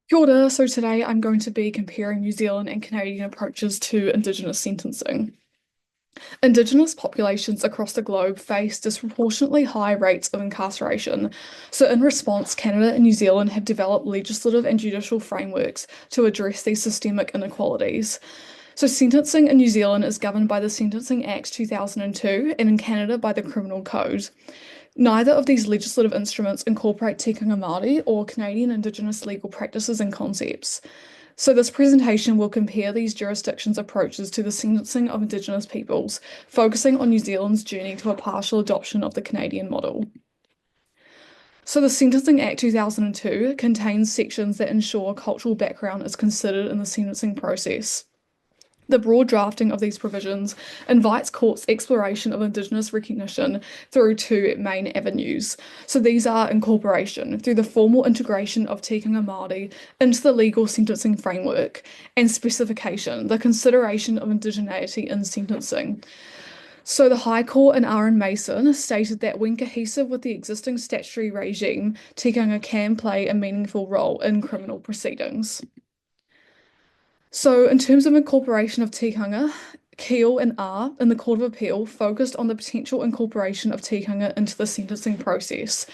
Kia ora. So today I'm going to be comparing New Zealand and Canadian approaches to Indigenous sentencing. Indigenous populations across the globe face disproportionately high rates of incarceration. So in response, Canada and New Zealand have developed legislative and judicial frameworks to address these systemic inequalities. So sentencing in New Zealand is governed by the Sentencing Act 2002 and in Canada by the Criminal Code. Neither of these legislative instruments incorporate tikanga Māori or Canadian Indigenous legal practices and concepts. So this presentation will compare these jurisdictions' approaches to the sentencing of Indigenous peoples, focusing on New Zealand's journey to a partial adoption of the Canadian model. So the Sentencing Act 2002 contains sections that ensure cultural background is considered in the sentencing process. The broad drafting of these provisions invites courts' exploration of Indigenous recognition through two main avenues. So these are incorporation, through the formal integration of tikanga Māori into the legal sentencing framework, and specification, the consideration of indigeneity in sentencing. So the High Court in R. Mason stated that when cohesive with the existing statutory regime, tikanga can play a meaningful role in criminal proceedings. So, in terms of incorporation of tikanga, Keel and R in the Court of Appeal focused on the potential incorporation of tikanga into the sentencing process.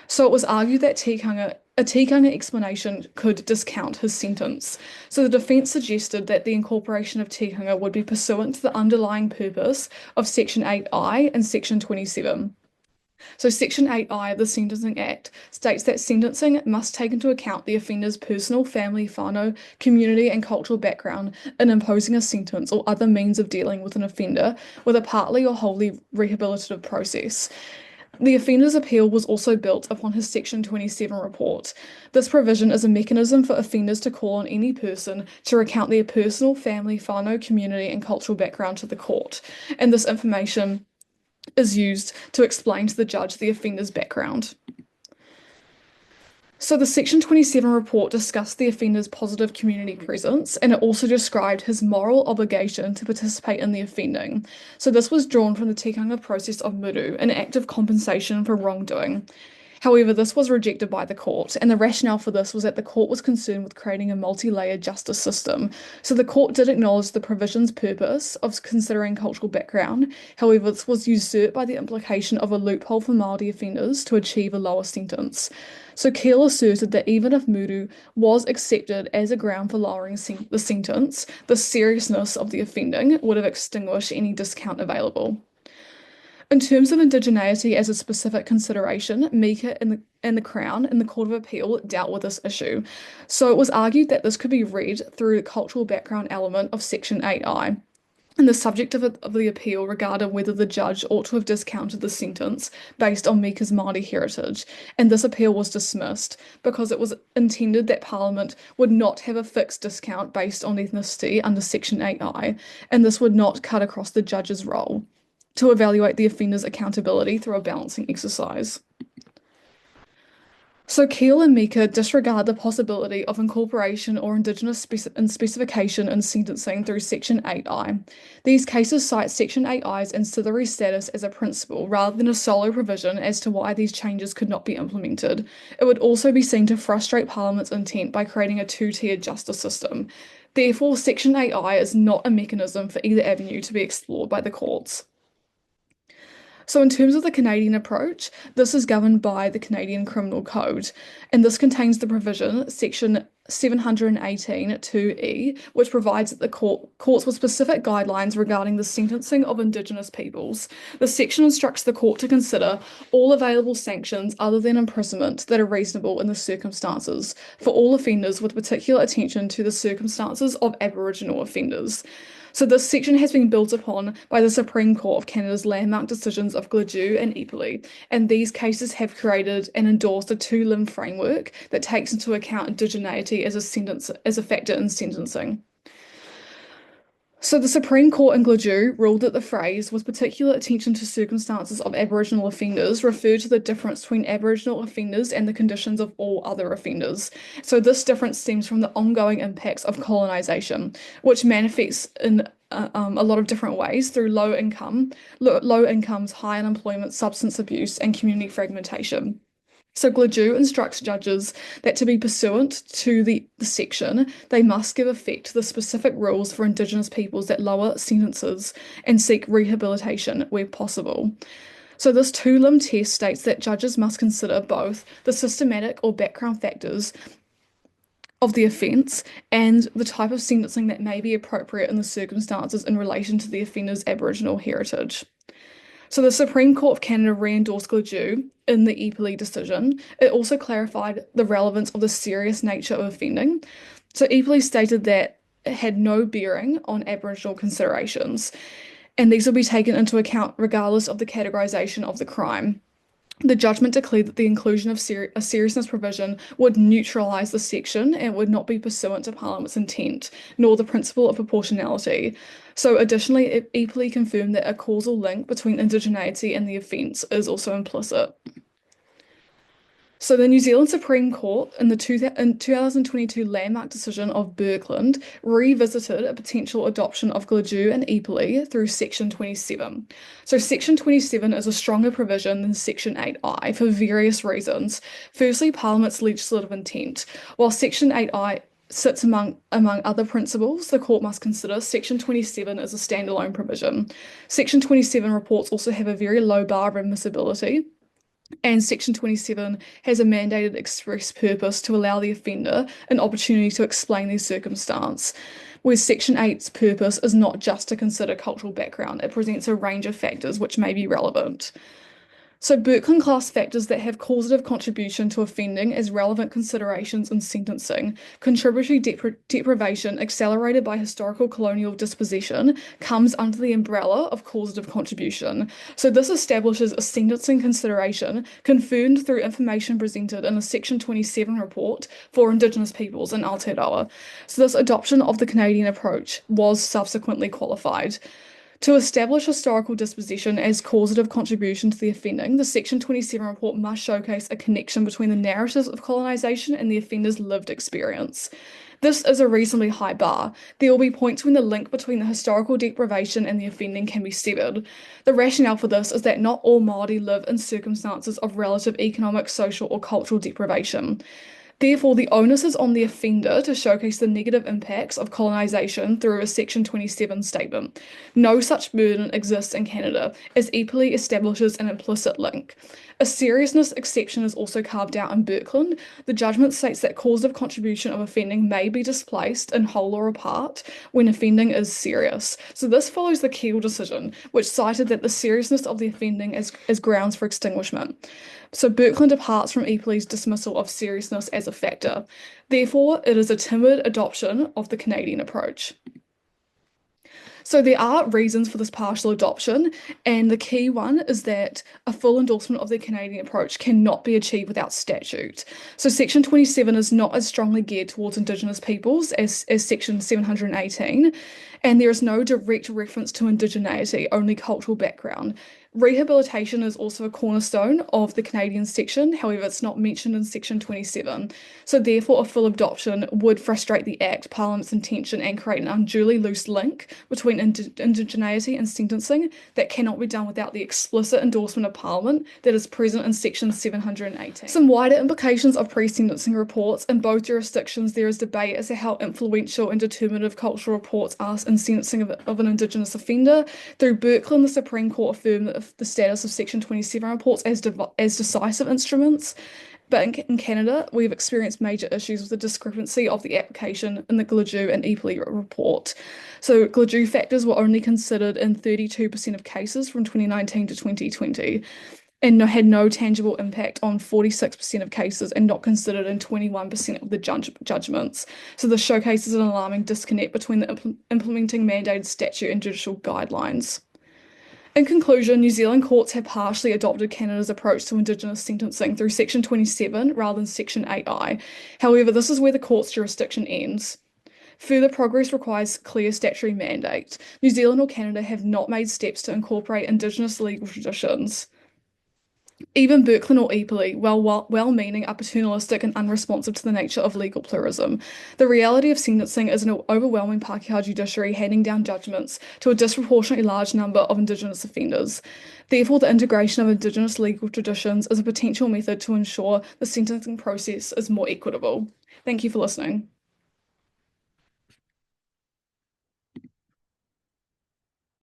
So it was argued that a tikanga explanation could discount his sentence. So the defence suggested that the incorporation of tikanga would be pursuant to the underlying purpose of Section 8I and Section 27. So Section 8I of the Sentencing Act states that sentencing must take into account the offender's personal, family, whānau, community and cultural background in imposing a sentence or other means of dealing with an offender with a partly or wholly rehabilitative process. The offender's appeal was also built upon his Section 27 report. This provision is a mechanism for offenders to call on any person to recount their personal, family, whānau, community and cultural background to the court, and this information is used to explain to the judge the offender's background. So the Section 27 report discussed the offender's positive community presence, and it also described his moral obligation to participate in the offending. So this was drawn from the tikanga process of muru, an act of compensation for wrongdoing. However, this was rejected by the court, and the rationale for this was that the court was concerned with creating a multi-layered justice system. So the court did acknowledge the provision's purpose of considering cultural background. However, this was usurped by the implication of a loophole for Māori offenders to achieve a lower sentence. So Keel asserted that even if muru was accepted as a ground for lowering the sentence, the seriousness of the offending would have extinguished any discount available. In terms of indigeneity as a specific consideration, Mika and the Crown in the Court of Appeal dealt with this issue. So it was argued that this could be read through the cultural background element of Section 8I. And the subject of the appeal regarded whether the judge ought to have discounted the sentence based on Mika's Māori heritage, and this appeal was dismissed because it was intended that Parliament would not have a fixed discount based on ethnicity under Section 8I, and this would not cut across the judge's role to evaluate the offender's accountability through a balancing exercise. So Keel and Mika disregard the possibility of incorporation or Indigenous specification in sentencing through Section 8I. These cases cite Section 8I's ancillary status as a principle rather than a solo provision as to why these changes could not be implemented. It would also be seen to frustrate Parliament's intent by creating a two-tiered justice system. Therefore, Section 8I is not a mechanism for either avenue to be explored by the courts. So in terms of the Canadian approach, this is governed by the Canadian Criminal Code, and this contains the provision, Section 718 2E, which provides that the courts with specific guidelines regarding the sentencing of Indigenous peoples. The section instructs the court to consider all available sanctions other than imprisonment that are reasonable in the circumstances for all offenders, with particular attention to the circumstances of Aboriginal offenders. So this section has been built upon by the Supreme Court of Canada's landmark decisions of Gladue and Ethel, and these cases have created and endorsed a two-limb framework that takes into account indigeneity as a factor in sentencing. So the Supreme Court in Gladue ruled that the phrase "with particular attention to circumstances of Aboriginal offenders" referred to the difference between Aboriginal offenders and the conditions of all other offenders. So this difference stems from the ongoing impacts of colonisation, which manifests in a lot of different ways through low incomes, high unemployment, substance abuse, and community fragmentation. So Gladue instructs judges that to be pursuant to the section, they must give effect to the specific rules for Indigenous peoples that lower sentences and seek rehabilitation where possible. So this two-limb test states that judges must consider both the systematic or background factors of the offence and the type of sentencing that may be appropriate in the circumstances in relation to the offender's Aboriginal heritage. So the Supreme Court of Canada re-endorsed Gladue in the Eppley decision. It also clarified the relevance of the serious nature of offending. So Eppley stated that it had no bearing on Aboriginal considerations, and these will be taken into account regardless of the categorisation of the crime. The judgment declared that the inclusion of a seriousness provision would neutralise the section and would not be pursuant to Parliament's intent, nor the principle of proportionality. So additionally, Eppley confirmed that a causal link between indigeneity and the offence is also implicit. So the New Zealand Supreme Court in the 2022 landmark decision of Birkeland revisited a potential adoption of Gladue and Eppley through Section 27. So Section 27 is a stronger provision than Section 8I for various reasons. Firstly, Parliament's legislative intent. While Section 8I sits among other principles the court must consider, Section 27 is a standalone provision. Section 27 reports also have a very low bar of admissibility, and Section 27 has a mandated express purpose to allow the offender an opportunity to explain their circumstance, whereas Section 8's purpose is not just to consider cultural background, it presents a range of factors which may be relevant. So Birkeland class factors that have causative contribution to offending as relevant considerations in sentencing. Contributory deprivation accelerated by historical colonial dispossession comes under the umbrella of causative contribution. So this establishes a sentencing consideration confirmed through information presented in a Section 27 report for Indigenous peoples in Aotearoa. So this adoption of the Canadian approach was subsequently qualified. To establish historical disposition as causative contribution to the offending, the Section 27 report must showcase a connection between the narratives of colonisation and the offender's lived experience. This is a reasonably high bar. There will be points when the link between the historical deprivation and the offending can be severed. The rationale for this is that not all Māori live in circumstances of relative economic, social, or cultural deprivation. Therefore, the onus is on the offender to showcase the negative impacts of colonisation through a Section 27 statement. No such burden exists in Canada, as Eppley establishes an implicit link. A seriousness exception is also carved out in Birkeland. The judgment states that causative contribution of offending may be displaced in whole or part when offending is serious. So this follows the Keel decision, which cited that the seriousness of the offending as grounds for extinguishment. So Birkeland departs from Eppley's dismissal of seriousness as a factor. Therefore, it is a timid adoption of the Canadian approach. So there are reasons for this partial adoption, and the key one is that a full endorsement of the Canadian approach cannot be achieved without statute. So Section 27 is not as strongly geared towards Indigenous peoples as Section 718, and there is no direct reference to indigeneity, only cultural background. Rehabilitation is also a cornerstone of the Canadian section, however, it's not mentioned in Section 27. So therefore, a full adoption would frustrate the Act, Parliament's intention, and create an unduly loose link between indigeneity and sentencing that cannot be done without the explicit endorsement of Parliament that is present in Section 718. Some wider implications of pre-sentencing reports. In both jurisdictions, there is debate as to how influential and determinative cultural reports are in sentencing of an Indigenous offender. Through Birkeland, the Supreme Court affirmed that the status of Section 27 reports as decisive instruments, but in Canada, we've experienced major issues with the discrepancy of the application in the Gladue and Eppley report. So Gladue factors were only considered in 32% of cases from 2019 to 2020, and had no tangible impact on 46% of cases and not considered in 21% of the judgments. So this showcases an alarming disconnect between the implementing mandated statute and judicial guidelines. In conclusion, New Zealand courts have partially adopted Canada's approach to Indigenous sentencing through Section 27 rather than Section 8I. However, this is where the court's jurisdiction ends. Further progress requires clear statutory mandate. New Zealand or Canada have not made steps to incorporate Indigenous legal traditions Even Berkland or Eperly, well-meaning, are paternalistic and unresponsive to the nature of legal pluralism. The reality of sentencing is an overwhelming Pākehā judiciary handing down judgments to a disproportionately large number of Indigenous offenders. Therefore, the integration of Indigenous legal traditions is a potential method to ensure the sentencing process is more equitable. Thank you for listening.